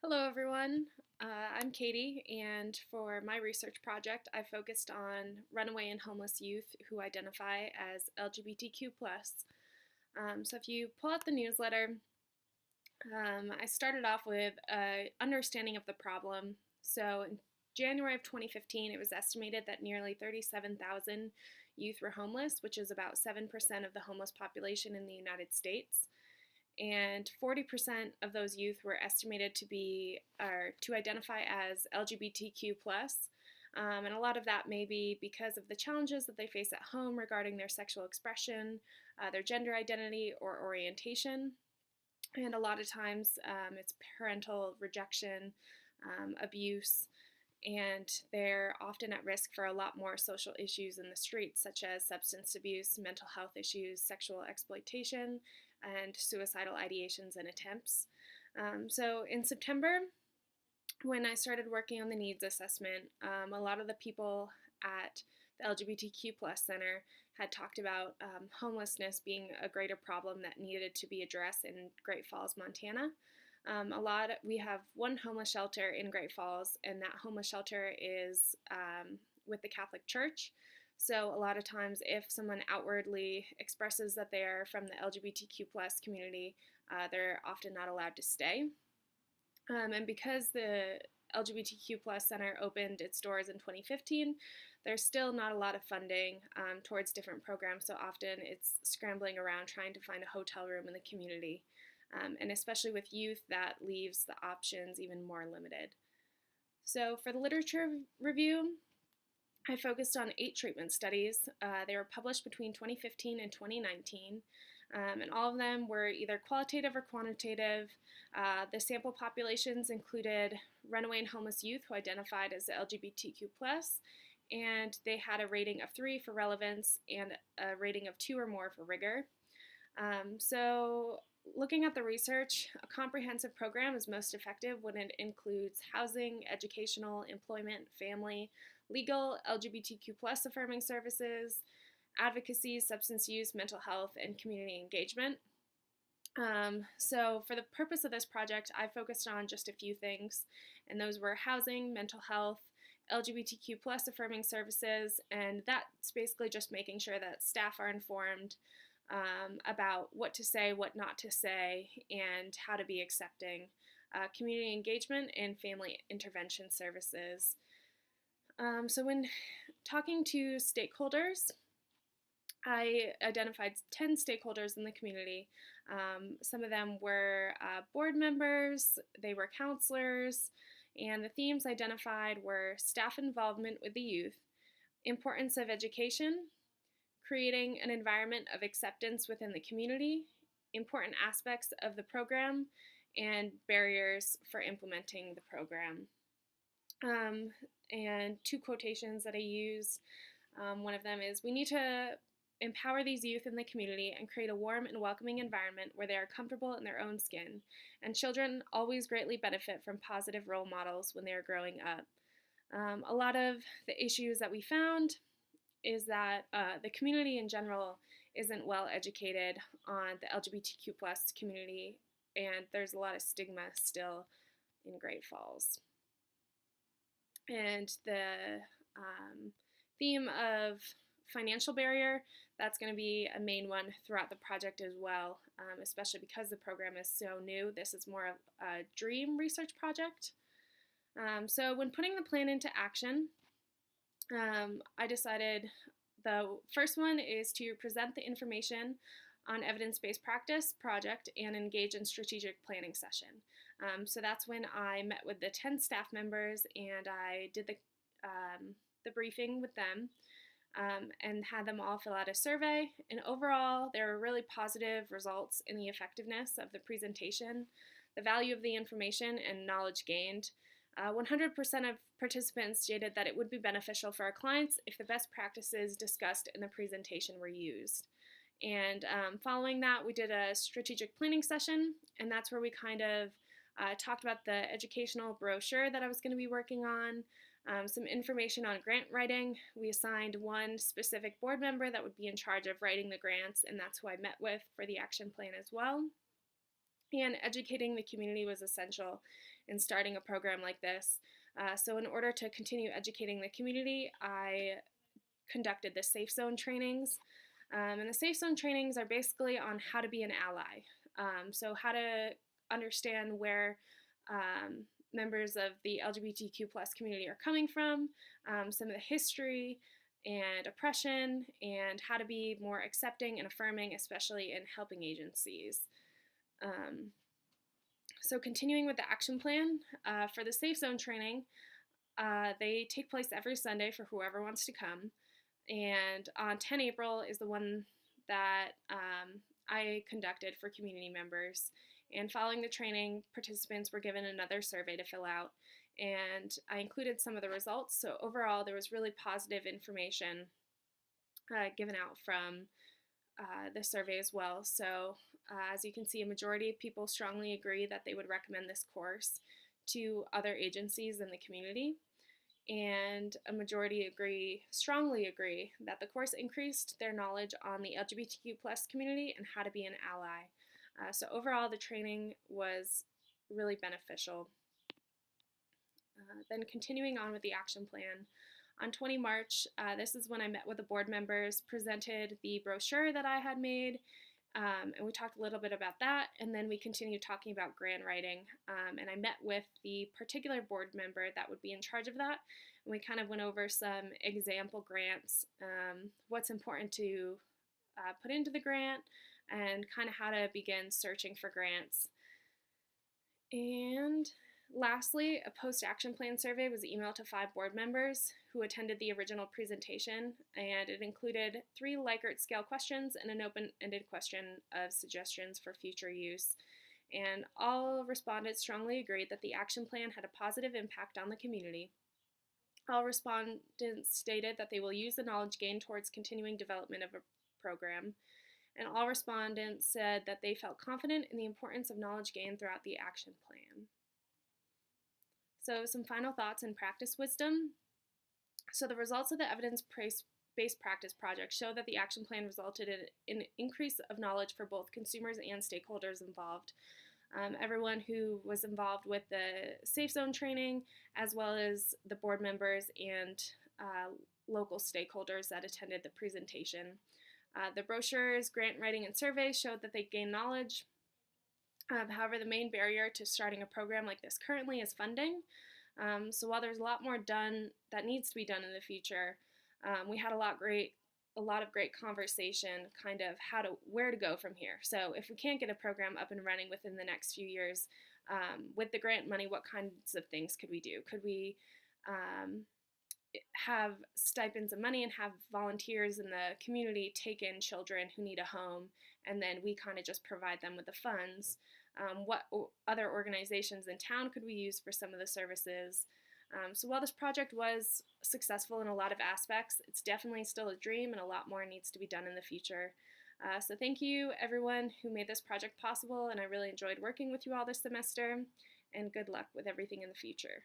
Hello, everyone. I'm Katie, and for my research project, I focused on runaway and homeless youth who identify as LGBTQ+. So if you pull out the newsletter, I started off with an understanding of the problem. So in January of 2015, it was estimated that nearly 37,000 youth were homeless, which is about 7% of the homeless population in the United States. And 40% of those youth were estimated to identify as LGBTQ+. And a lot of that may be because of the challenges that they face at home regarding their sexual expression, their gender identity, or orientation. And a lot of times it's parental rejection, abuse, and they're often at risk for a lot more social issues in the streets, such as substance abuse, mental health issues, sexual exploitation, and suicidal ideations and attempts. So in September, when I started working on the needs assessment, a lot of the people at the LGBTQ plus center had talked about homelessness being a greater problem that needed to be addressed in Great Falls, Montana. We have one homeless shelter in Great Falls, and that homeless shelter is with the Catholic Church. So a lot of times if someone outwardly expresses that they're from the LGBTQ plus community, they're often not allowed to stay. And because the LGBTQ plus center opened its doors in 2015, there's still not a lot of funding towards different programs. So often it's scrambling around trying to find a hotel room in the community. And especially with youth, that leaves the options even more limited. So for the literature review, I focused on 8 treatment studies. They were published between 2015 and 2019, and all of them were either qualitative or quantitative. The sample populations included runaway and homeless youth who identified as LGBTQ+, and they had a rating of 3 for relevance and a rating of 2 or more for rigor. So looking at the research, a comprehensive program is most effective when it includes housing, educational, employment, family, legal, LGBTQ plus affirming services, advocacy, substance use, mental health, and community engagement. So for the purpose of this project, I focused on just a few things, and those were housing, mental health, LGBTQ plus affirming services, and that's basically just making sure that staff are informed about what to say, what not to say, and how to be accepting, community engagement, and family intervention services. So when talking to stakeholders, I identified 10 stakeholders in the community. Some of them were board members, they were counselors, and the themes identified were staff involvement with the youth, importance of education, creating an environment of acceptance within the community, important aspects of the program, and barriers for implementing the program. And 2 quotations that I used. One of them is, "We need to empower these youth in the community and create a warm and welcoming environment where they are comfortable in their own skin. And children always greatly benefit from positive role models when they are growing up." A lot of the issues that we found is that the community in general isn't well educated on the LGBTQ plus community, and there's a lot of stigma still in Great Falls. And the theme of financial barrier, that's going to be a main one throughout the project as well, especially because the program is so new. This is more of a dream research project. So when putting the plan into action, I decided the first one is to present the information on evidence-based practice project and engage in strategic planning session. So that's when I met with the 10 staff members and I did the briefing with them and had them all fill out a survey. And overall, there were really positive results in the effectiveness of the presentation, the value of the information, and knowledge gained. 100% of participants stated that it would be beneficial for our clients if the best practices discussed in the presentation were used. And following that, we did a strategic planning session, and that's where we kind of talked about the educational brochure that I was going to be working on, some information on grant writing. We assigned one specific board member that would be in charge of writing the grants, and that's who I met with for the action plan as well. And educating the community was essential in starting a program like this. So in order to continue educating the community, I conducted the Safe Zone trainings. And the Safe Zone trainings are basically on how to be an ally. So how to understand where members of the LGBTQ plus community are coming from, some of the history and oppression, and how to be more accepting and affirming, especially in helping agencies. Um, so continuing with the action plan for the Safe Zone training, they take place every Sunday for whoever wants to come. And on 10 April is the one that I conducted for community members. And following the training, participants were given another survey to fill out. And I included some of the results. So overall, there was really positive information given out from the survey as well. So as you can see, a majority of people strongly agree that they would recommend this course to other agencies in the community. And a majority strongly agree that the course increased their knowledge on the LGBTQ plus community and how to be an ally. So overall, the training was really beneficial. Then continuing on with the action plan, on 20 March, this is when I met with the board members, presented the brochure that I had made, and we talked a little bit about that, and then we continued talking about grant writing, and I met with the particular board member that would be in charge of that, and we kind of went over some example grants, what's important to put into the grant, and kind of how to begin searching for grants. And lastly, a post-action plan survey was emailed to 5 board members who attended the original presentation, and it included 3 Likert scale questions and an open-ended question of suggestions for future use. And all respondents strongly agreed that the action plan had a positive impact on the community. All respondents stated that they will use the knowledge gained towards continuing development of a program. And all respondents said that they felt confident in the importance of knowledge gained throughout the action plan. So some final thoughts and practice wisdom. So the results of the evidence-based practice project show that the action plan resulted in an increase of knowledge for both consumers and stakeholders involved. Everyone who was involved with the Safe Zone training, as well as the board members and local stakeholders that attended the presentation. The brochures, grant writing, and surveys showed that they gained knowledge. However, the main barrier to starting a program like this currently is funding. So while there's a lot more done that needs to be done in the future, we had a lot of great conversation, kind of where to go from here. So if we can't get a program up and running within the next few years, with the grant money, what kinds of things could we do? Could we have stipends of money and have volunteers in the community take in children who need a home, and then we kind of just provide them with the funds? What other organizations in town could we use for some of the services? So while this project was successful in a lot of aspects, it's definitely still a dream, and a lot more needs to be done in the future. So thank you everyone who made this project possible, and I really enjoyed working with you all this semester, and good luck with everything in the future.